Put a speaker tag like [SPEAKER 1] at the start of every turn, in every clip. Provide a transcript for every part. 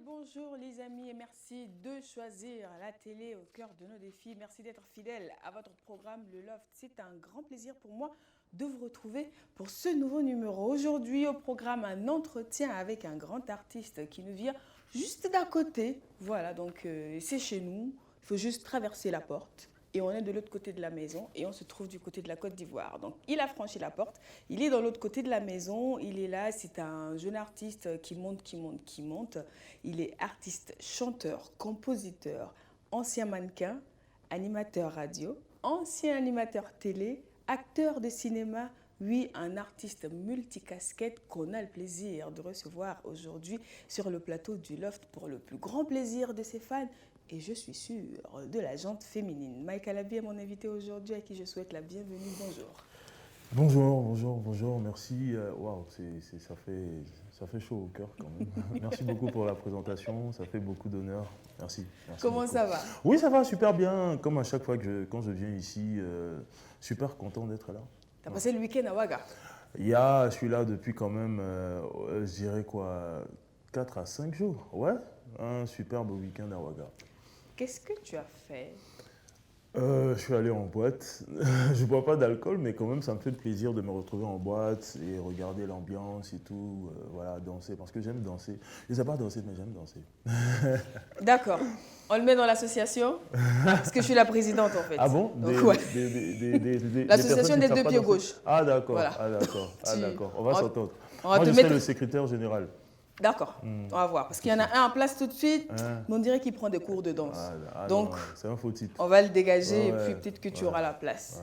[SPEAKER 1] bonjour les amis et merci de choisir la télé au cœur de nos défis. Merci d'être fidèle à votre programme Le Loft. C'est un grand plaisir pour moi de vous retrouver pour ce nouveau numéro. Aujourd'hui au programme un entretien avec un grand artiste qui nous vient juste d'à côté. Voilà, donc c'est chez nous. Il faut juste traverser la porte. Et on est de l'autre côté de la maison et on se trouve du côté de la Côte d'Ivoire. Donc il a franchi la porte, il est dans l'autre côté de la maison, il est là, c'est un jeune artiste qui monte. Il est artiste, chanteur, compositeur, ancien mannequin, animateur radio, ancien animateur télé, acteur de cinéma. Oui, un artiste multicasquette qu'on a le plaisir de recevoir aujourd'hui sur le plateau du Loft pour le plus grand plaisir de ses fans. Et je suis sûre de la jante féminine. Mike Alabi est mon invité aujourd'hui à qui je souhaite la bienvenue. Bonjour.
[SPEAKER 2] Bonjour, merci. Waouh, ça fait chaud au cœur quand même. Merci beaucoup pour la présentation, ça fait beaucoup d'honneur. Merci
[SPEAKER 1] Comment
[SPEAKER 2] beaucoup.
[SPEAKER 1] ça va?
[SPEAKER 2] Oui, ça va super bien. Comme à chaque fois quand je viens ici, super content d'être là.
[SPEAKER 1] Tu as passé le week-end à Ouaga?
[SPEAKER 2] Je suis là depuis quand même, je dirais quoi, 4 à 5 jours. Ouais, un superbe week-end à Ouaga.
[SPEAKER 1] Qu'est-ce que tu as fait?
[SPEAKER 2] Je suis allé en boîte. Je ne bois pas d'alcool, mais quand même, ça me fait plaisir de me retrouver en boîte et regarder l'ambiance et tout. Voilà, danser, parce que j'aime danser. Je ne sais pas danser, mais j'aime danser.
[SPEAKER 1] D'accord. On le met dans l'association? Parce que je suis la présidente, en fait.
[SPEAKER 2] Ah bon?
[SPEAKER 1] L'association des deux pieds gauches.
[SPEAKER 2] Ah d'accord,
[SPEAKER 1] Voilà.
[SPEAKER 2] d'accord. On va s'entendre.
[SPEAKER 1] Moi,
[SPEAKER 2] je serai le secrétaire général.
[SPEAKER 1] D'accord, on va voir. Parce qu'il y en a un en place tout de suite, mais on dirait qu'il prend des cours de danse. Donc,
[SPEAKER 2] c'est un faux titre.
[SPEAKER 1] On va le dégager et puis peut-être que tu auras la place.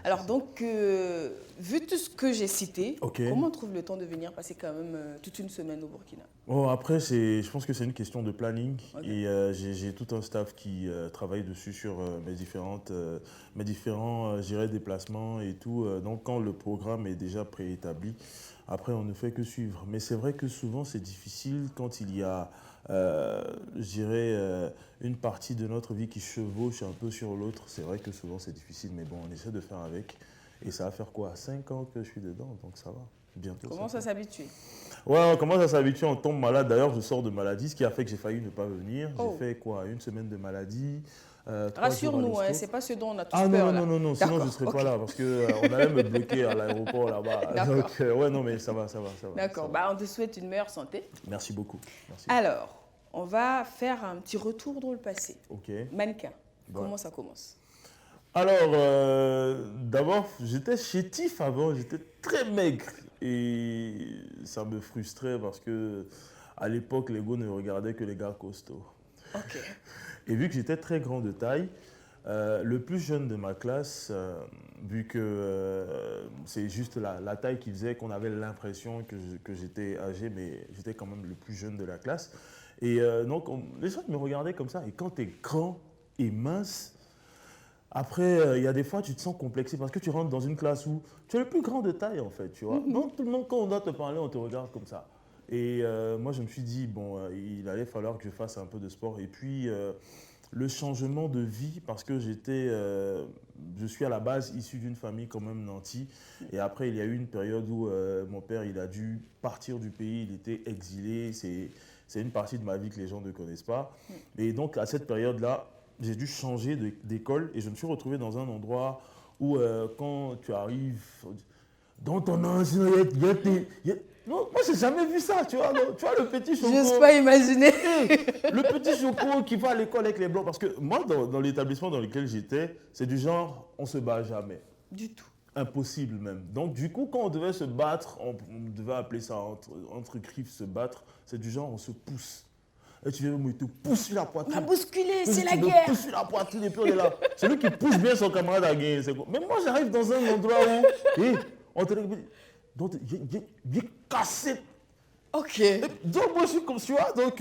[SPEAKER 1] Alors donc, vu tout ce que j'ai cité, comment on trouve le temps de venir passer quand même toute une semaine au Burkina?
[SPEAKER 2] Bon, après, je pense que c'est une question de planning. Et j'ai tout un staff qui travaille dessus sur mes différents déplacements et tout. Donc quand le programme est déjà préétabli, après, on ne fait que suivre. Mais c'est vrai que souvent, c'est difficile quand il y a, une partie de notre vie qui chevauche un peu sur l'autre. C'est vrai que souvent, c'est difficile. Mais bon, on essaie de faire avec. Et ça va faire quoi? 5 ans que je suis dedans, donc ça va. Bientôt.
[SPEAKER 1] Comment ça s'habitue?
[SPEAKER 2] Ouais, on commence à s'habituer, on tombe malade. D'ailleurs, je sors de maladie, ce qui a fait que j'ai failli ne pas venir. J'ai fait quoi? Une semaine de maladie.
[SPEAKER 1] Rassure-nous, hein, c'est pas ce dont on a tous peur.
[SPEAKER 2] Non, sinon je ne serais pas là parce qu'on allait me bloquer à l'aéroport là-bas. Donc, ouais, non, mais ça va.
[SPEAKER 1] D'accord, on te souhaite une meilleure santé.
[SPEAKER 2] Merci beaucoup. Merci.
[SPEAKER 1] Alors, on va faire un petit retour dans le passé. Mannequin, comment ça commence?
[SPEAKER 2] Alors, d'abord, j'étais chétif avant, j'étais très maigre et ça me frustrait parce que à l'époque, les gars ne regardaient que les gars costauds. Et vu que j'étais très grand de taille, le plus jeune de ma classe, vu que c'est juste la taille qui faisait qu'on avait l'impression que j'étais âgé, mais j'étais quand même le plus jeune de la classe. Et donc, les gens me regardaient comme ça. Et quand tu es grand et mince, après, il y a des fois, tu te sens complexé parce que tu rentres dans une classe où tu es le plus grand de taille, en fait, tu vois. Donc, tout le monde, quand on doit te parler, on te regarde comme ça. Et moi, je me suis dit, bon, il allait falloir que je fasse un peu de sport. Et puis, le changement de vie, parce que je suis à la base issu d'une famille quand même nantie. Et après, il y a eu une période où mon père, il a dû partir du pays, il était exilé. C'est une partie de ma vie que les gens ne connaissent pas. Et donc, à cette période-là, j'ai dû changer d'école et je me suis retrouvé dans un endroit où quand tu arrives dans ton âge, non, moi, j'ai jamais vu ça, tu vois. Tu vois, le petit choco.
[SPEAKER 1] J'ose pas imaginer.
[SPEAKER 2] Le petit choco qui va à l'école avec les blancs. Parce que moi, dans l'établissement dans lequel j'étais, c'est du genre, on se bat jamais.
[SPEAKER 1] Du tout.
[SPEAKER 2] Impossible même. Donc, du coup, quand on devait se battre, on devait appeler ça entre griffes se battre, c'est du genre, on se pousse. Et tu viens me te pousse sur la poitrine.
[SPEAKER 1] On va bousculer, c'est la guerre.
[SPEAKER 2] Pousse sur la poitrine et puis on est là. Celui qui pousse bien son camarade à gagner. Mais moi, j'arrive dans un endroit où on te dit, donc, j'ai cassé. Donc, moi, je suis comme tu vois. Donc,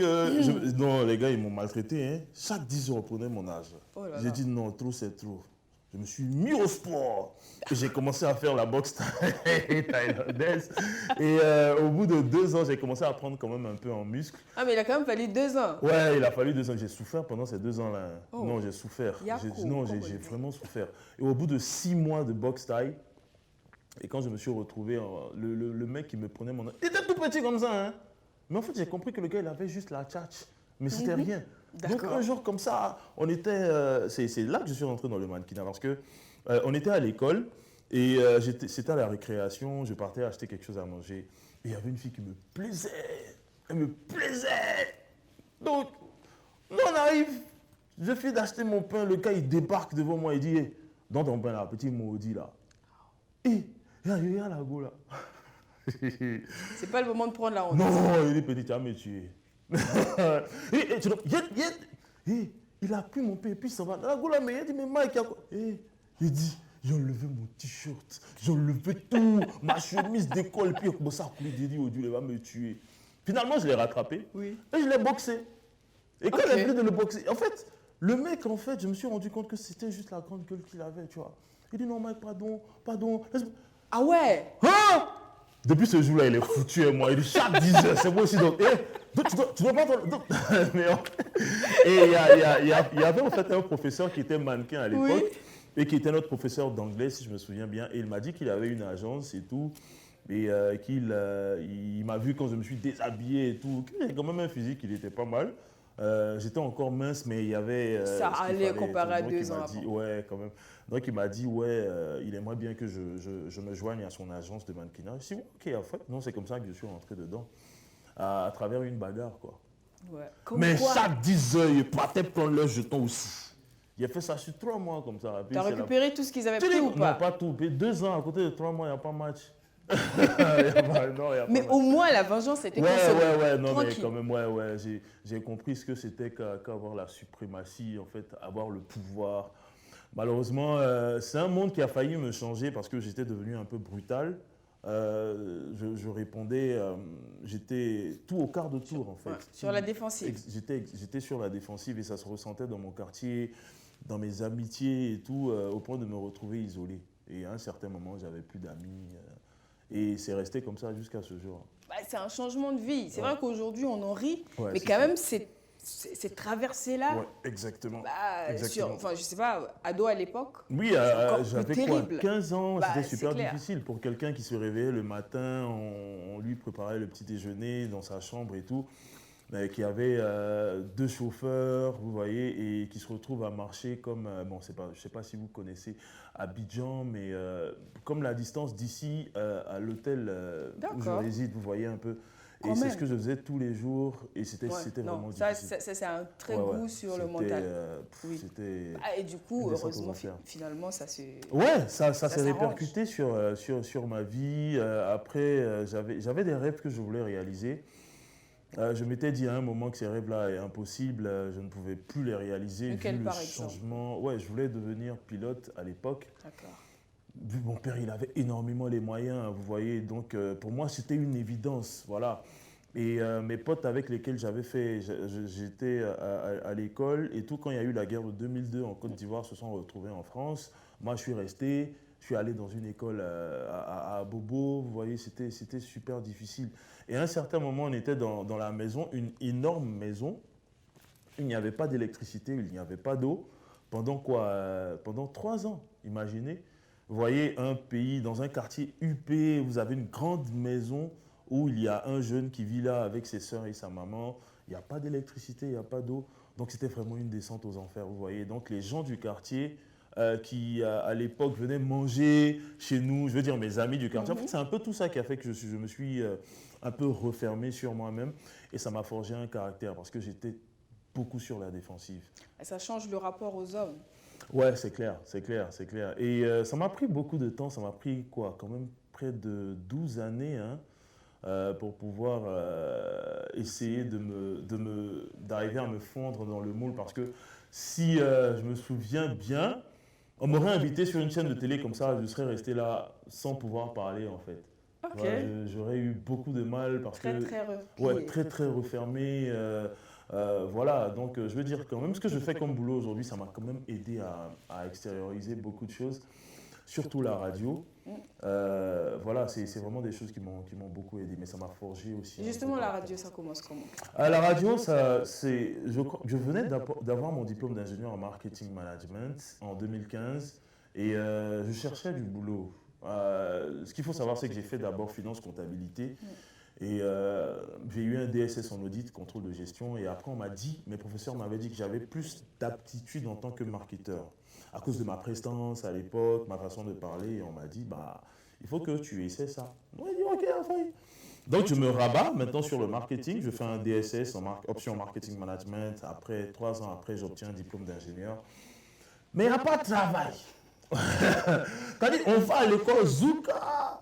[SPEAKER 2] non, les gars, ils m'ont maltraité. Hein. Chaque 10 jours, on prenait mon âge. J'ai dit non, trop, c'est trop. Je me suis mis au sport. Et j'ai commencé à faire la boxe thaïlandaise. Et au bout de 2 ans, j'ai commencé à prendre quand même un peu en muscle.
[SPEAKER 1] Ah, mais il a quand même fallu 2 ans.
[SPEAKER 2] Ouais, il a fallu 2 ans. J'ai souffert pendant ces 2 ans-là. Non, j'ai souffert. J'ai vraiment souffert. Et au bout de 6 mois de boxe thaï, et quand je me suis retrouvé, le mec qui me prenait mon âge, il était tout petit comme ça. Hein. Mais en fait, j'ai compris que le gars, il avait juste la tchatch. mais c'était rien. Donc un jour comme ça, on était, c'est là que je suis rentré dans le mannequinat parce que on était à l'école et c'était à la récréation, je partais acheter quelque chose à manger et il y avait une fille qui me plaisait, elle me plaisait. Donc, nous on arrive, je finis d'acheter mon pain, le gars il débarque devant moi, il dit hey, dans ton pain là, petit maudit là. Et il y a la go là.
[SPEAKER 1] C'est pas le moment de prendre la honte.
[SPEAKER 2] Non, il est petit, tu vas me tuer. Il a pris mon pain et puis ça va. La go là, mais il a dit, mais Mike, il y a quoi? Il dit, j'ai enlevé mon t-shirt, j'ai enlevé tout, ma chemise d'école, puis il a commencé à couler, il dit, oh Dieu, il va me tuer. Finalement, je l'ai rattrapé et je l'ai boxé. Et quand il a voulu de le boxer, en fait, le mec, en fait, je me suis rendu compte que c'était juste la grande gueule qu'il avait, tu vois. Il dit, non, Mike, pardon.
[SPEAKER 1] Ah ouais?
[SPEAKER 2] Hein? Depuis ce jour-là, il est foutu et moi. Il dit, chaque 10 heures, c'est moi aussi. Donc, tu dois pas... Et il y avait en fait un professeur qui était mannequin à l'époque et qui était notre professeur d'anglais, si je me souviens bien. Et il m'a dit qu'il avait une agence et tout. Et il m'a vu quand je me suis déshabillé et tout. Il avait quand même un physique, il était pas mal. J'étais encore mince, mais il y avait...
[SPEAKER 1] ça allait comparé à 2 ans
[SPEAKER 2] dit,
[SPEAKER 1] avant.
[SPEAKER 2] ouais, quand même. Donc, il m'a dit, il aimerait bien que je me joigne à son agence de mannequinat. Je me suis dit, ok, en fait, non, c'est comme ça que je suis rentré dedans, à travers une bagarre, quoi.
[SPEAKER 1] Ouais.
[SPEAKER 2] Mais chaque 10 heures, il partait prendre leurs jetons aussi. Il a fait ça sur 3 mois, comme ça.
[SPEAKER 1] Tu as récupéré tout ce qu'ils avaient pris ou pas?
[SPEAKER 2] Non, pas tout. Puis 2 ans, à côté de 3 mois, il n'y a pas match.
[SPEAKER 1] Mais au moins, la vengeance était consommée.
[SPEAKER 2] Ouais, non,
[SPEAKER 1] tranquille.
[SPEAKER 2] mais quand même, j'ai compris ce que c'était qu'avoir la suprématie, en fait, avoir le pouvoir. Malheureusement, c'est un monde qui a failli me changer parce que j'étais devenu un peu brutal. Je répondais, j'étais tout au quart de tour, en fait.
[SPEAKER 1] Ouais, sur la défensive.
[SPEAKER 2] J'étais sur la défensive et ça se ressentait dans mon quartier, dans mes amitiés et tout, au point de me retrouver isolé. Et à un certain moment, j'avais plus d'amis. Et c'est resté comme ça jusqu'à ce jour.
[SPEAKER 1] Bah, c'est un changement de vie. C'est vrai qu'aujourd'hui, on en rit, mais
[SPEAKER 2] c'est
[SPEAKER 1] quand
[SPEAKER 2] ça.
[SPEAKER 1] même, cette traversée-là,
[SPEAKER 2] Ouais, exactement.
[SPEAKER 1] enfin, je sais pas, ado à l'époque,
[SPEAKER 2] Oui,
[SPEAKER 1] c'est encore plus
[SPEAKER 2] j'avais quoi,
[SPEAKER 1] terrible.
[SPEAKER 2] 15 ans,
[SPEAKER 1] Bah,
[SPEAKER 2] c'était
[SPEAKER 1] c'est
[SPEAKER 2] super
[SPEAKER 1] clair.
[SPEAKER 2] difficile. Pour quelqu'un qui se réveillait le matin, on lui préparait le petit déjeuner dans sa chambre et tout, mais qui avait 2 chauffeurs, vous voyez, et qui se retrouve à marcher comme, bon, je ne sais pas si vous connaissez Abidjan, mais comme la distance d'ici à l'hôtel où je réside, vous voyez un peu. Et c'est ce que je faisais tous les jours et c'était vraiment difficile.
[SPEAKER 1] Ça, c'est un très goût sur le mental. Et du coup, heureusement, finalement, ça se...
[SPEAKER 2] Ouais, ça s'est répercuté sur ma vie. Après, j'avais des rêves que je voulais réaliser. Je m'étais dit à un moment que ces rêves-là étaient impossibles, je ne pouvais plus les réaliser.
[SPEAKER 1] Lequel,
[SPEAKER 2] vu
[SPEAKER 1] par
[SPEAKER 2] le
[SPEAKER 1] exemple?
[SPEAKER 2] changement. Ouais, je voulais devenir pilote à l'époque.
[SPEAKER 1] D'accord.
[SPEAKER 2] Vu mon père, il avait énormément les moyens, vous voyez. Donc, pour moi, c'était une évidence, voilà. Et mes potes avec lesquels j'étais à l'école et tout, quand il y a eu la guerre de 2002 en Côte d'Ivoire, se sont retrouvés en France. Moi, je suis resté, je suis allé dans une école à Bobo, vous voyez, c'était super difficile. Et à un certain moment, on était dans la maison, une énorme maison. Il n'y avait pas d'électricité, il n'y avait pas d'eau. Pendant quoi? Pendant 3 ans, imaginez. Vous voyez un pays, dans un quartier huppé, vous avez une grande maison où il y a un jeune qui vit là avec ses soeurs et sa maman. Il n'y a pas d'électricité, il n'y a pas d'eau. Donc c'était vraiment une descente aux enfers, vous voyez. Donc les gens du quartier qui, à l'époque, venaient manger chez nous, je veux dire mes amis du quartier. En fait, c'est un peu tout ça qui a fait que je me suis un peu refermé sur moi-même. Et ça m'a forgé un caractère parce que j'étais beaucoup sur la défensive.
[SPEAKER 1] Et ça change le rapport aux hommes.
[SPEAKER 2] Ouais, c'est clair. Et ça m'a pris beaucoup de temps, ça m'a pris quoi, quand même près de 12 années pour pouvoir essayer d'arriver à me fondre dans le moule. Parce que si je me souviens bien, on m'aurait invité sur une chaîne de télé comme ça, je serais resté là sans pouvoir parler en fait.
[SPEAKER 1] Ok.
[SPEAKER 2] Ouais, j'aurais eu beaucoup de mal parce
[SPEAKER 1] très
[SPEAKER 2] très refermé. Voilà, donc je veux dire quand même ce que je fais comme boulot aujourd'hui, ça m'a quand même aidé à extérioriser beaucoup de choses, surtout la radio. Voilà, c'est vraiment des choses qui m'ont beaucoup aidé, mais ça m'a forgé aussi.
[SPEAKER 1] Justement, la radio, ça commence comment?
[SPEAKER 2] La radio, je venais d'avoir mon diplôme d'ingénieur en marketing management en 2015 et je cherchais du boulot. Ce qu'il faut savoir, c'est que j'ai fait d'abord finance comptabilité. Et j'ai eu un DSS en audit, contrôle de gestion. Et après, on m'a dit, mes professeurs m'avaient dit que j'avais plus d'aptitude en tant que marketeur. À cause de ma prestance à l'époque, ma façon de parler, et on m'a dit, bah, il faut que tu essaies ça. On m'a dit, ok, enfin. Donc, je me rabats maintenant sur le marketing. Je fais un DSS en option marketing management. Après, 3 ans après, j'obtiens un diplôme d'ingénieur. Mais il n'y a pas de travail. C'est-à-dire, on va à l'école Zouka.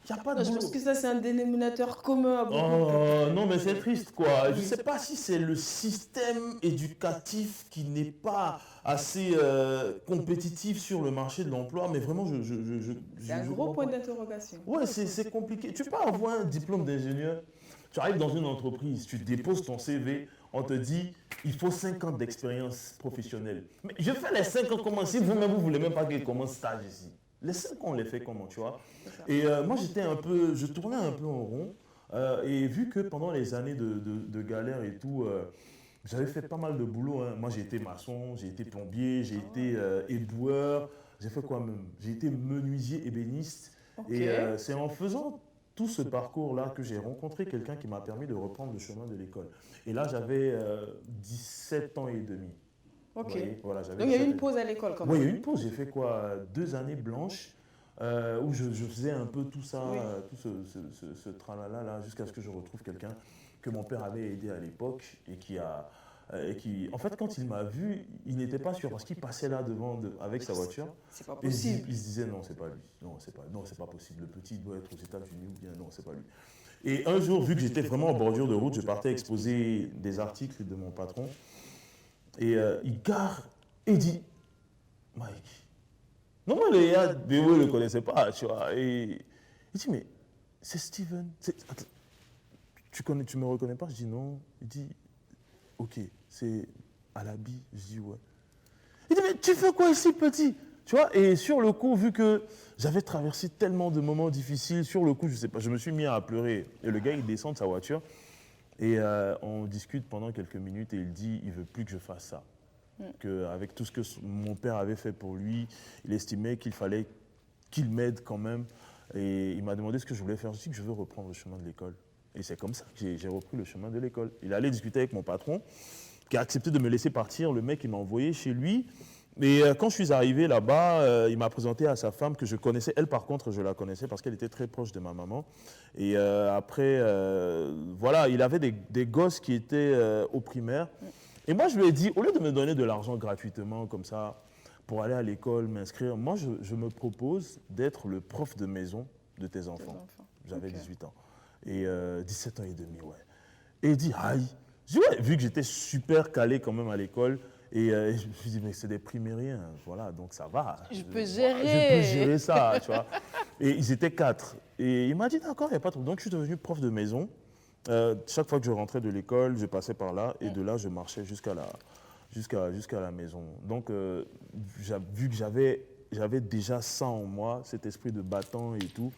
[SPEAKER 2] Il n'y a pas de
[SPEAKER 1] Je
[SPEAKER 2] boulot.
[SPEAKER 1] pense que ça, c'est un dénominateur commun à beaucoup
[SPEAKER 2] Oh, non, mais c'est triste, quoi. Je ne sais pas si c'est le système éducatif qui n'est pas assez compétitif sur le marché de l'emploi, mais vraiment,
[SPEAKER 1] C'est un
[SPEAKER 2] je
[SPEAKER 1] gros
[SPEAKER 2] comprends
[SPEAKER 1] point
[SPEAKER 2] pas.
[SPEAKER 1] d'interrogation.
[SPEAKER 2] Ouais, c'est compliqué. Tu peux avoir un diplôme d'ingénieur, tu arrives dans une entreprise, tu déposes ton CV, on te dit, il faut 5 ans d'expérience professionnelle. Mais je fais les 5 ans comment si vous-même, vous ne voulez même pas qu'il commence stage ici. Les 5 ans, on les fait comment, tu vois. Et moi, je tournais un peu en rond. Et vu que pendant les années de galère et tout, j'avais fait pas mal de boulot, hein. Moi, j'ai été maçon, j'ai été plombier, j'ai été éboueur. J'ai fait quoi même? J'ai été menuisier ébéniste.
[SPEAKER 1] Ok.
[SPEAKER 2] Et c'est en faisant tout ce parcours-là que j'ai rencontré quelqu'un qui m'a permis de reprendre le chemin de l'école. Et là, j'avais 17 ans et demi.
[SPEAKER 1] Ok.
[SPEAKER 2] Voilà, j'avais
[SPEAKER 1] Donc il y a eu
[SPEAKER 2] 17
[SPEAKER 1] une
[SPEAKER 2] ans.
[SPEAKER 1] pause à l'école quand
[SPEAKER 2] Oui, il y a
[SPEAKER 1] même.
[SPEAKER 2] eu une pause. J'ai fait quoi? 2 années blanches où je faisais un peu tout ça,
[SPEAKER 1] Oui.
[SPEAKER 2] tout ce tralala là, jusqu'à ce que je retrouve quelqu'un que mon père avait aidé à l'époque et en fait, quand il m'a vu, il n'était pas sûr parce qu'il passait là devant avec sa voiture.
[SPEAKER 1] C'est pas
[SPEAKER 2] Et
[SPEAKER 1] possible.
[SPEAKER 2] il se disait non, c'est pas lui. Non, c'est pas possible. Le petit doit être aux États-Unis ou bien non, c'est pas lui. Et un jour, vu que j'étais vraiment en bordure de route, je partais exposer des articles de mon patron. Et il gare et dit Mike. Non, moi, les gars, Béo ne le connaissait pas, tu vois. Et il dit mais c'est Steven. Attends, tu me reconnais pas? Je dis non. Il dit ok, c'est Alabi. Je dis ouais. Il dit mais tu fais quoi ici, petit? Tu vois, et sur le coup, vu que j'avais traversé tellement de moments difficiles, sur le coup, je sais pas, je me suis mis à pleurer. Et le gars, il descend de sa voiture et on discute pendant quelques minutes et il dit, il veut plus que je fasse ça. Qu'avec tout ce que mon père avait fait pour lui, il estimait qu'il fallait qu'il m'aide quand même. Et il m'a demandé ce que je voulais faire. Je dis que je veux reprendre le chemin de l'école. Et c'est comme ça que j'ai repris le chemin de l'école. Il allait discuter avec mon patron, qui a accepté de me laisser partir. Le mec, il m'a envoyé chez lui. Mais quand je suis arrivé là-bas, il m'a présenté à sa femme que je connaissais. Elle, par contre, je la connaissais parce qu'elle était très proche de ma maman. Et après, voilà, il avait des gosses qui étaient au primaire. Et moi, je lui ai dit, au lieu de me donner de l'argent gratuitement comme ça, pour aller à l'école, m'inscrire, moi, je me propose d'être le prof de maison de tes enfants. J'avais
[SPEAKER 1] Ok.
[SPEAKER 2] 18 ans. Et 17 ans et demi, ouais. Et il dit, aïe. Je dis, ouais, vu que j'étais super calé quand même à l'école, et je me suis dit, mais c'est des primériens, voilà, donc ça va.
[SPEAKER 1] Je peux
[SPEAKER 2] Je
[SPEAKER 1] gérer.
[SPEAKER 2] peux gérer ça, tu vois. Et ils étaient 4. Et il m'a dit, d'accord, il n'y a pas de problème. Donc je suis devenu prof de maison. Chaque fois que je rentrais de l'école, je passais par là, et de là, je marchais jusqu'à la maison. Donc, vu que j'avais déjà ça en moi, cet esprit de battant et tout.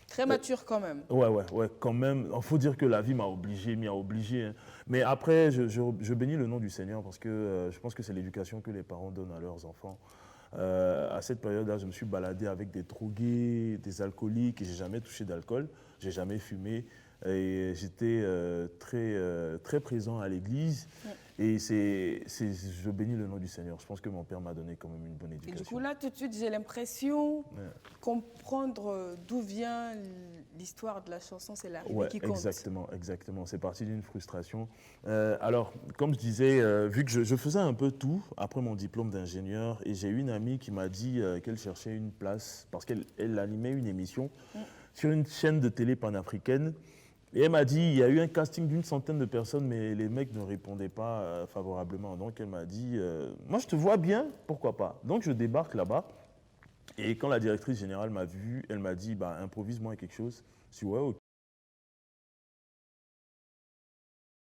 [SPEAKER 1] Très mature quand même.
[SPEAKER 2] Ouais, quand même. Il faut dire que la vie m'y a obligé. Hein. Mais après, je bénis le nom du Seigneur parce que je pense que c'est l'éducation que les parents donnent à leurs enfants. À cette période-là, je me suis baladé avec des drogués, des alcooliques et j'ai jamais touché d'alcool. J'ai jamais fumé. Et j'étais très présent à l'église. Et je bénis le nom du Seigneur. Je pense que mon père m'a donné quand même une bonne
[SPEAKER 1] Et
[SPEAKER 2] éducation.
[SPEAKER 1] du coup, là, tout de suite, j'ai l'impression comprendre d'où vient l'histoire de la chanson, c'est l'arrivée qui compte.
[SPEAKER 2] Exactement. C'est parti d'une frustration. Alors, comme je disais, vu que je faisais un peu tout après mon diplôme d'ingénieur, et j'ai eu une amie qui m'a dit qu'elle cherchait une place parce qu'elle animait une émission sur une chaîne de télé panafricaine. Et elle m'a dit, il y a eu un casting d'une centaine de personnes, mais les mecs ne répondaient pas favorablement. Donc elle m'a dit, moi je te vois bien, pourquoi pas. Donc je débarque là-bas. Et quand la directrice générale m'a vu, elle m'a dit, bah, improvise-moi quelque chose. Je dis, ouais, ok,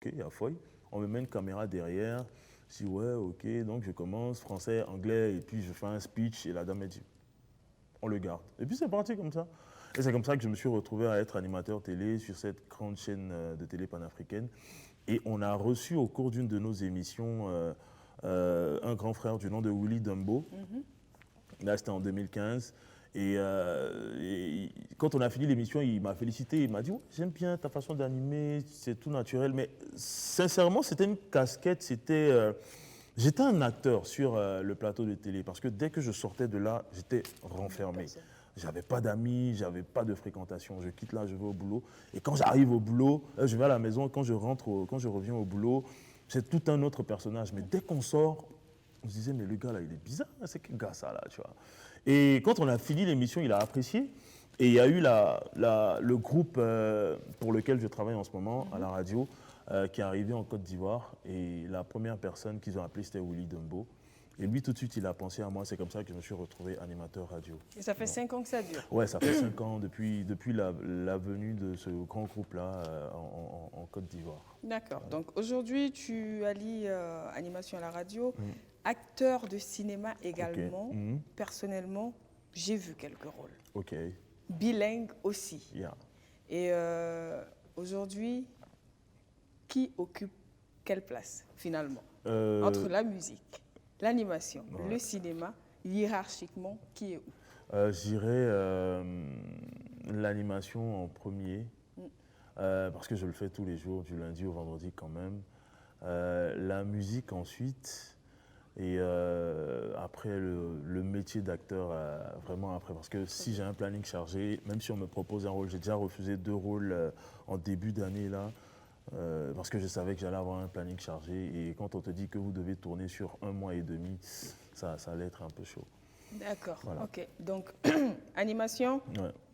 [SPEAKER 2] il y a feuille. On me met une caméra derrière. Je dis, ouais, ok. Donc je commence, français, anglais, et puis je fais un speech. Et la dame m'a dit, on le garde. Et puis c'est parti comme ça. Et c'est comme ça que je me suis retrouvé à être animateur télé sur cette grande chaîne de télé panafricaine. Et on a reçu au cours d'une de nos émissions un grand frère du nom de Willy Dumbo. Là, c'était en 2015. Et quand on a fini l'émission, il m'a félicité. Il m'a dit ouais, j'aime bien ta façon d'animer, c'est tout naturel. Mais sincèrement, c'était une casquette. J'étais un acteur sur le plateau de télé parce que dès que je sortais de là, j'étais renfermé. J'avais pas d'amis, j'avais pas de fréquentation. Je quitte là, je vais au boulot. Et quand j'arrive au boulot, je vais à la maison. Quand je reviens au boulot, c'est tout un autre personnage. Mais dès qu'on sort, on se disait mais le gars là, il est bizarre. C'est quel gars ça là, tu vois. Et quand on a fini l'émission, il a apprécié. Et il y a eu le groupe pour lequel je travaille en ce moment à la radio qui est arrivé en Côte d'Ivoire. Et la première personne qu'ils ont appelée, c'était Willy Dumbo. Et lui, tout de suite, il a pensé à moi. C'est comme ça que je me suis retrouvé animateur radio.
[SPEAKER 1] Et ça fait 5 ans que ça dure?
[SPEAKER 2] Ouais, ça fait 5 ans depuis la venue de ce grand groupe-là en Côte d'Ivoire.
[SPEAKER 1] D'accord. Donc aujourd'hui, tu allies animation à la radio, acteur de cinéma également.
[SPEAKER 2] Okay.
[SPEAKER 1] Personnellement, j'ai vu quelques rôles.
[SPEAKER 2] Ok.
[SPEAKER 1] Bilingue aussi.
[SPEAKER 2] Yeah.
[SPEAKER 1] Et aujourd'hui, qui occupe quelle place finalement entre la musique, l'animation, le cinéma, hiérarchiquement, qui est où?
[SPEAKER 2] Je dirais l'animation en premier, parce que je le fais tous les jours, du lundi au vendredi quand même. La musique ensuite, et après le métier d'acteur vraiment après. Parce que si j'ai un planning chargé, même si on me propose un rôle, j'ai déjà refusé 2 rôles en début d'année là. Parce que je savais que j'allais avoir un planning chargé et quand on te dit que vous devez tourner sur 1 mois et demi, ça allait être un peu chaud.
[SPEAKER 1] D'accord,
[SPEAKER 2] Voilà.
[SPEAKER 1] ok. Donc, animation,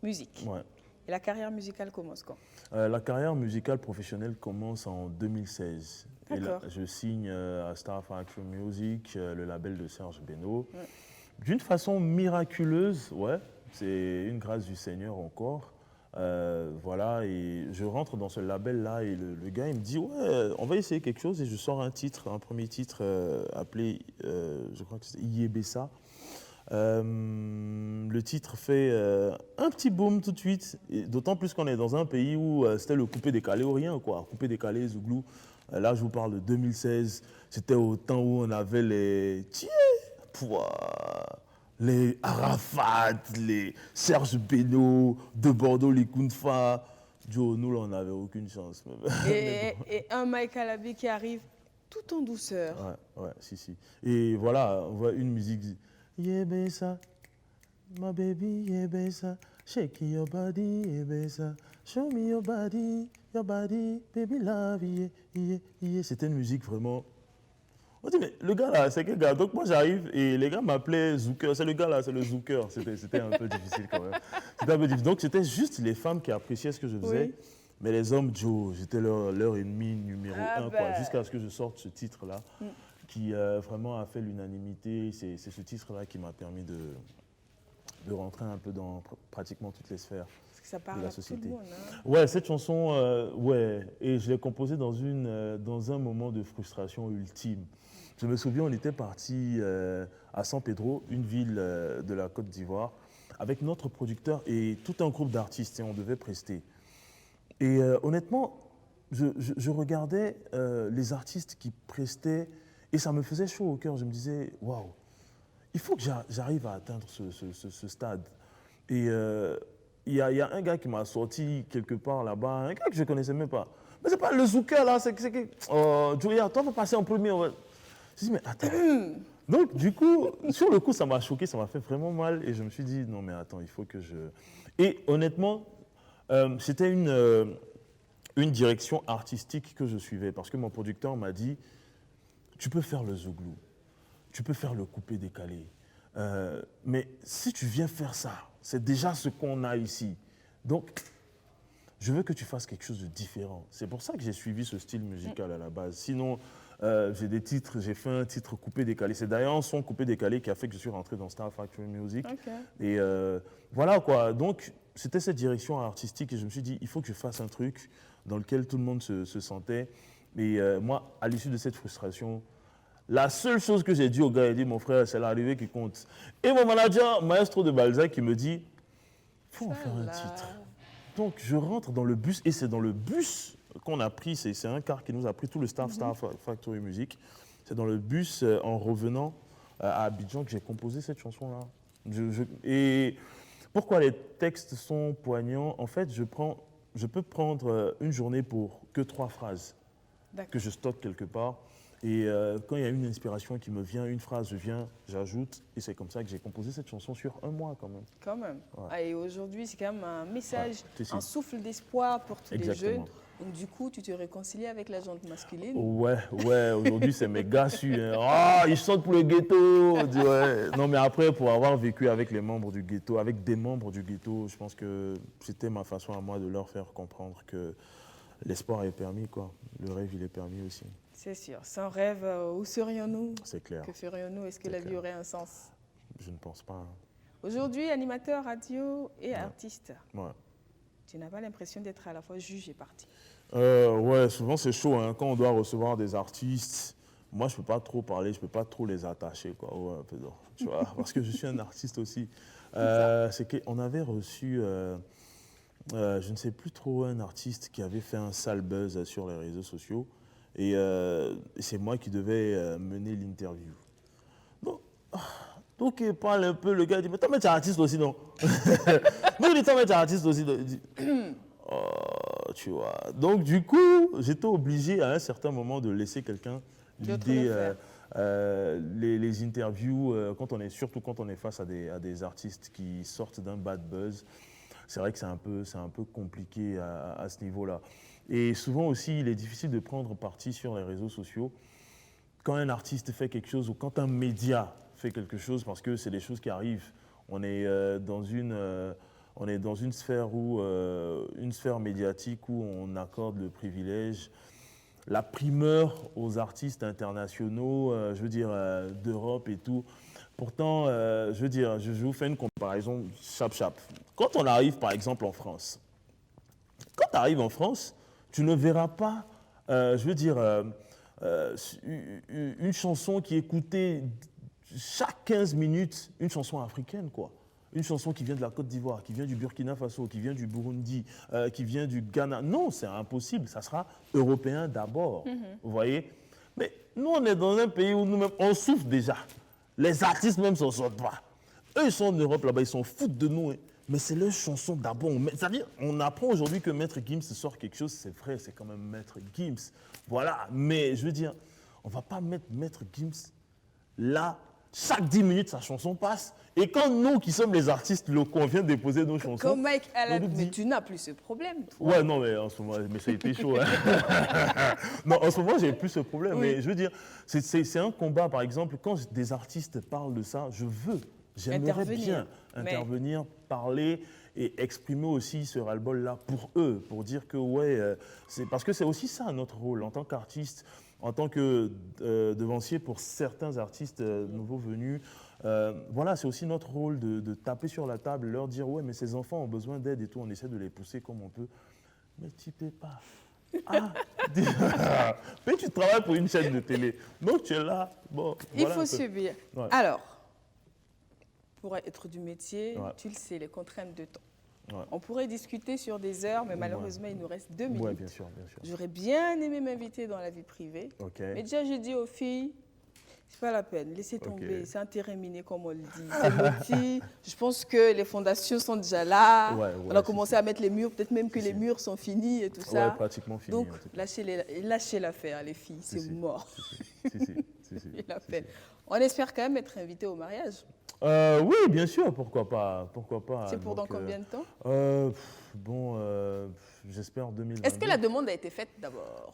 [SPEAKER 1] musique.
[SPEAKER 2] Ouais.
[SPEAKER 1] Et la carrière musicale commence quand?
[SPEAKER 2] La carrière musicale professionnelle commence en 2016. Et là, je signe à Star Factory Music, le label de Serge Beno. Ouais. D'une façon miraculeuse, c'est une grâce du Seigneur encore. Voilà, et je rentre dans ce label-là et le gars, il me dit, ouais, on va essayer quelque chose. Et je sors un premier titre appelé, je crois que c'est Yebessa. Le titre fait un petit boom tout de suite, d'autant plus qu'on est dans un pays où c'était le coupé-décalé ou rien, quoi. Coupé-décalé, Zouglou. Là, je vous parle de 2016. C'était au temps où on avait les Arafat, les Serge Beno, de Bordeaux, les Kounfa. Joe, nous, là, on n'avait aucune chance.
[SPEAKER 1] Et un Mike Alabi qui arrive tout en douceur.
[SPEAKER 2] Ouais, si. Et voilà, on voit une musique. Yebessa, my baby, Yebessa, shake your body, Yebessa, show me your body, baby love, yeah. C'était une musique vraiment. On dit, mais le gars là, c'est quel gars? Donc moi j'arrive et les gars m'appelaient Zouker. C'est le gars là, c'est le Zouker. C'était un peu difficile quand même. C'était un peu difficile. Donc c'était juste les femmes qui appréciaient ce que je faisais. Oui. Mais les hommes, Joe, j'étais leur ennemi numéro 1, quoi, jusqu'à ce que je sorte ce titre-là. Qui vraiment a fait l'unanimité. C'est ce titre-là qui m'a permis de rentrer un peu dans pratiquement toutes les sphères
[SPEAKER 1] ça parle
[SPEAKER 2] de la société.
[SPEAKER 1] Tout le monde, hein.
[SPEAKER 2] Ouais, cette chanson, et je l'ai composée dans un moment de frustration ultime. Je me souviens, on était parti à San Pedro, une ville de la Côte d'Ivoire, avec notre producteur et tout un groupe d'artistes, et on devait prester. Et honnêtement, je regardais les artistes qui prestaient, et ça me faisait chaud au cœur. Je me disais, waouh, il faut que j'arrive à atteindre ce stade. Et il y a un gars qui m'a sorti quelque part là-bas, un gars que je ne connaissais même pas. Mais c'est pas le Zouker là, c'est que. Julia, toi, faut passer en premier. Je dis, mais attends. Donc, du coup, sur le coup, ça m'a choqué, ça m'a fait vraiment mal. Et je me suis dit, non, mais attends, il faut que je. Et honnêtement, c'était une direction artistique que je suivais. Parce que mon producteur m'a dit, tu peux faire le zouglou, tu peux faire le coupé-décalé. Mais si tu viens faire ça, c'est déjà ce qu'on a ici. Donc, je veux que tu fasses quelque chose de différent. C'est pour ça que j'ai suivi ce style musical à la base. Sinon, j'ai fait un titre coupé-décalé. C'est d'ailleurs un son coupé-décalé qui a fait que je suis rentré dans Star Factory Music. Okay. Et voilà quoi. Donc, c'était cette direction artistique et je me suis dit, il faut que je fasse un truc dans lequel tout le monde se sentait. Et moi, à l'issue de cette frustration, la seule chose que j'ai dit au gars, il dit, mon frère, c'est l'arrivée qui compte. Et mon manager, maestro de Balzac, qui me dit, il faut en faire un titre. Donc, je rentre dans le bus, et c'est dans le bus qu'on a pris, c'est un car qui nous a pris tout le staff Star Factory Music. C'est dans le bus, en revenant à Abidjan, que j'ai composé cette chanson-là. Et Pourquoi les textes sont poignants? En fait, je peux prendre une journée pour que 3 phrases que je stocke quelque part. Et quand il y a une inspiration qui me vient, une phrase, j'ajoute. Et c'est comme ça que j'ai composé cette chanson sur un mois quand même.
[SPEAKER 1] Quand même.
[SPEAKER 2] Ouais.
[SPEAKER 1] Ah, et aujourd'hui, c'est quand même un message,
[SPEAKER 2] Ouais,
[SPEAKER 1] un souffle d'espoir pour tous les jeunes.
[SPEAKER 2] Exactement.
[SPEAKER 1] Donc du coup, tu te réconcilies avec la gente masculine.
[SPEAKER 2] Ouais, aujourd'hui c'est mes gars su. Hein. Ah, ils chantent pour le ghetto. Ouais. Non, mais après, pour avoir vécu avec les membres du ghetto, avec des membres du ghetto, je pense que c'était ma façon à moi de leur faire comprendre que l'espoir est permis, quoi. Le rêve, il est permis aussi.
[SPEAKER 1] C'est sûr. Sans rêve, où serions-nous?
[SPEAKER 2] C'est clair.
[SPEAKER 1] Que ferions-nous? Est-ce que la vie aurait un sens?
[SPEAKER 2] Je ne pense pas. Hein.
[SPEAKER 1] Aujourd'hui, animateur radio et
[SPEAKER 2] Ouais.
[SPEAKER 1] artiste,
[SPEAKER 2] Ouais.
[SPEAKER 1] tu n'as pas l'impression d'être à la fois juge et parti?
[SPEAKER 2] Ouais, souvent c'est chaud. Hein. Quand on doit recevoir des artistes, moi je peux pas trop parler, je peux pas trop les attacher, quoi. Ouais, un peu, tu vois, parce que je suis un artiste aussi. C'est qu'on avait reçu, je ne sais plus trop, un artiste qui avait fait un sale buzz sur les réseaux sociaux. Et c'est moi qui devais mener l'interview. Donc il parle un peu, le gars dit, mais toi, mais tu es artiste aussi, non? Non, il dit, toi, mais tu es artiste aussi. Il dit, oh, tu vois. Donc du coup, j'étais obligé à un certain moment de laisser quelqu'un l'idée, les interviews, surtout quand on est face à des artistes qui sortent d'un bad buzz. C'est vrai que c'est un peu compliqué à ce niveau-là. Et souvent aussi, il est difficile de prendre parti sur les réseaux sociaux quand un artiste fait quelque chose ou quand un média fait quelque chose, parce que c'est des choses qui arrivent. On est dans une sphère une sphère médiatique où on accorde le privilège, la primeur aux artistes internationaux, d'Europe et tout. Pourtant, je vous fais une comparaison chap-chap. Quand on arrive, par exemple, en France, quand tu arrives en France, tu ne verras pas, une chanson qui est écoutée chaque 15 minutes, une chanson africaine, quoi. Une chanson qui vient de la Côte d'Ivoire, qui vient du Burkina Faso, qui vient du Burundi, qui vient du Ghana. Non, c'est impossible. Ça sera européen d'abord. Vous voyez? Mais nous, on est dans un pays où nous-mêmes, on souffre déjà. Les artistes même ne s'en sortent pas. Eux, ils sont en Europe, là-bas, ils s'en foutent de nous. Hein. Mais c'est leur chanson d'abord. C'est-à-dire, on apprend aujourd'hui que Maître Gims sort quelque chose, c'est vrai, c'est quand même Maître Gims. Voilà. Mais je veux dire, on ne va pas mettre Maître Gims là. Chaque 10 minutes, sa chanson passe. Et quand nous, qui sommes les artistes locaux, on vient déposer nos chansons...
[SPEAKER 1] Comme Mike Allen, mais tu n'as plus ce problème, toi.
[SPEAKER 2] Ouais, non, mais en ce moment, mais ça a été chaud. Hein. Non, en ce moment, j'ai plus ce problème. Oui. Mais je veux dire, c'est un combat, par exemple, quand des artistes parlent de ça, j'aimerais bien intervenir, parler et exprimer aussi ce ras-le-bol-là pour eux, pour dire que, parce que c'est aussi ça notre rôle en tant qu'artiste. En tant que devancier pour certains artistes nouveaux venus, c'est aussi notre rôle de taper sur la table, leur dire « Ouais, mais ces enfants ont besoin d'aide et tout, on essaie de les pousser comme on peut. » Mais tu ne peux pas. Ah, mais tu travailles pour une chaîne de télé, donc tu es là. Bon,
[SPEAKER 1] il faut subir.
[SPEAKER 2] Ouais.
[SPEAKER 1] Alors, pour être du métier, tu le sais, les contraintes de temps. Ouais. On pourrait discuter sur des heures, mais malheureusement, il nous reste 2 minutes.
[SPEAKER 2] Oui, bien sûr, bien sûr.
[SPEAKER 1] J'aurais bien aimé m'inviter dans la vie privée.
[SPEAKER 2] Okay.
[SPEAKER 1] Mais déjà, j'ai dit aux filles, c'est pas la peine, laissez tomber, c'est un terrain miné, comme on le dit. C'est loti. Je pense que les fondations sont déjà là. On a commencé à mettre les murs, peut-être même que les murs sont finis et tout ça.
[SPEAKER 2] Oui, pratiquement finis.
[SPEAKER 1] Donc, lâchez l'affaire, les filles, c'est mort. On espère quand même être invité au mariage.
[SPEAKER 2] Oui, bien sûr, pourquoi pas.
[SPEAKER 1] C'est pour dans combien de temps?
[SPEAKER 2] J'espère 2022.
[SPEAKER 1] Est-ce que la demande a été faite d'abord?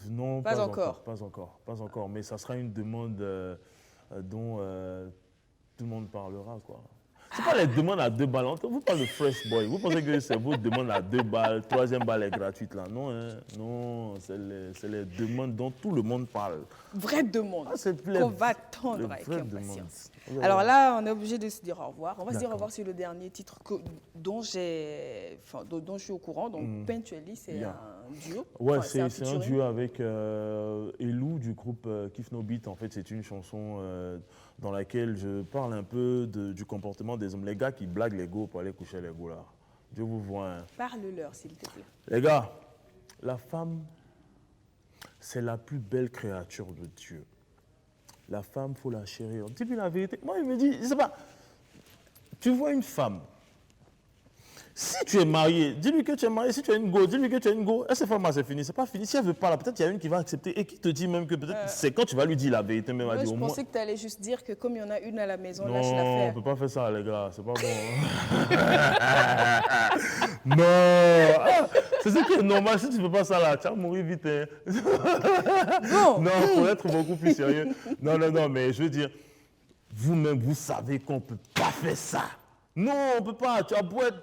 [SPEAKER 2] Non, pas encore. Mais ça sera une demande dont tout le monde parlera, quoi. C'est pas les demandes à 2 balles. Vous parlez de Fresh Boy. Vous pensez que c'est votre demande à 2 balles, 3e balle est gratuite là? Non, hein? Non, c'est les demandes dont tout le monde parle.
[SPEAKER 1] Vraie demande qu'on va attendre avec impatience. Alors là, on est obligé de se dire au revoir. On va se dire au revoir sur le dernier titre dont je suis au courant. Donc Punctually, c'est un duo.
[SPEAKER 2] Ouais, c'est un duo avec Elou du groupe Kiff No Beat. En fait, c'est une chanson dans laquelle je parle un peu du comportement des hommes. Les gars qui blaguent les go pour aller coucher les go là. Je vous vois. Hein.
[SPEAKER 1] Parle-leur, s'il te plaît.
[SPEAKER 2] Les gars, la femme, c'est la plus belle créature de Dieu. La femme, il faut la chérir. Dis-lui la vérité. Moi, il me dit, je sais pas, tu vois une femme, Si tu es marié, dis-lui que tu es marié. Si tu as une go, dis-lui que tu as une go. Et cette femme, c'est fini. C'est pas fini. Si elle veut pas, là, peut-être qu'il y a une qui va accepter et qui te dit même que peut-être c'est quand tu vas lui dire la vérité. Même
[SPEAKER 1] Moi,
[SPEAKER 2] elle dit,
[SPEAKER 1] je
[SPEAKER 2] au moins.
[SPEAKER 1] pensais que tu allais juste dire que comme il y en a une à la maison,
[SPEAKER 2] Non,
[SPEAKER 1] lâche
[SPEAKER 2] on
[SPEAKER 1] l'affaire.
[SPEAKER 2] peut pas faire ça, les gars. C'est pas bon. Non. C'est ce qui est normal. Si tu ne fais pas ça là, tu vas mourir vite. Hein.
[SPEAKER 1] Bon,
[SPEAKER 2] Non, il faut être beaucoup plus sérieux. Non, non, non, mais je veux dire, vous-même, vous savez qu'on ne peut pas faire ça. Non, on ne peut pas. Tu as beau être...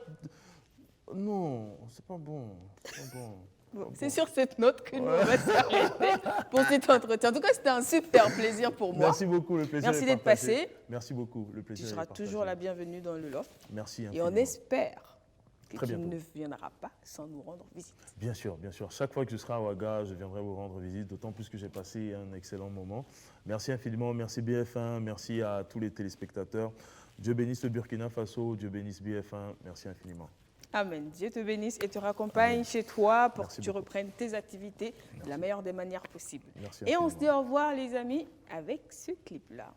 [SPEAKER 2] Non, c'est pas bon. C'est pas bon.
[SPEAKER 1] bon, c'est sur cette note que nous on va s'arrêter pour cet entretien. En tout cas, c'était un super plaisir pour moi.
[SPEAKER 2] Merci beaucoup, le plaisir
[SPEAKER 1] Merci
[SPEAKER 2] est
[SPEAKER 1] d'être
[SPEAKER 2] partagé.
[SPEAKER 1] passé.
[SPEAKER 2] Merci beaucoup, le plaisir
[SPEAKER 1] Tu
[SPEAKER 2] est
[SPEAKER 1] seras
[SPEAKER 2] partagé.
[SPEAKER 1] toujours la bienvenue dans le loft.
[SPEAKER 2] Merci
[SPEAKER 1] Et
[SPEAKER 2] infiniment.
[SPEAKER 1] on espère que
[SPEAKER 2] Très
[SPEAKER 1] tu
[SPEAKER 2] bientôt.
[SPEAKER 1] ne viendras pas sans nous rendre visite.
[SPEAKER 2] Bien sûr, bien sûr. Chaque fois que je serai à Ouaga, je viendrai vous rendre visite, d'autant plus que j'ai passé un excellent moment. Merci infiniment, merci BF1, merci à tous les téléspectateurs. Dieu bénisse le Burkina Faso, Dieu bénisse BF1, merci infiniment.
[SPEAKER 1] Amen. Dieu te bénisse et te raccompagne chez toi pour
[SPEAKER 2] Merci
[SPEAKER 1] que tu
[SPEAKER 2] beaucoup.
[SPEAKER 1] reprennes tes activités de la meilleure des manières possibles.
[SPEAKER 2] Merci
[SPEAKER 1] Et on
[SPEAKER 2] infiniment.
[SPEAKER 1] se dit au revoir les amis avec ce clip-là.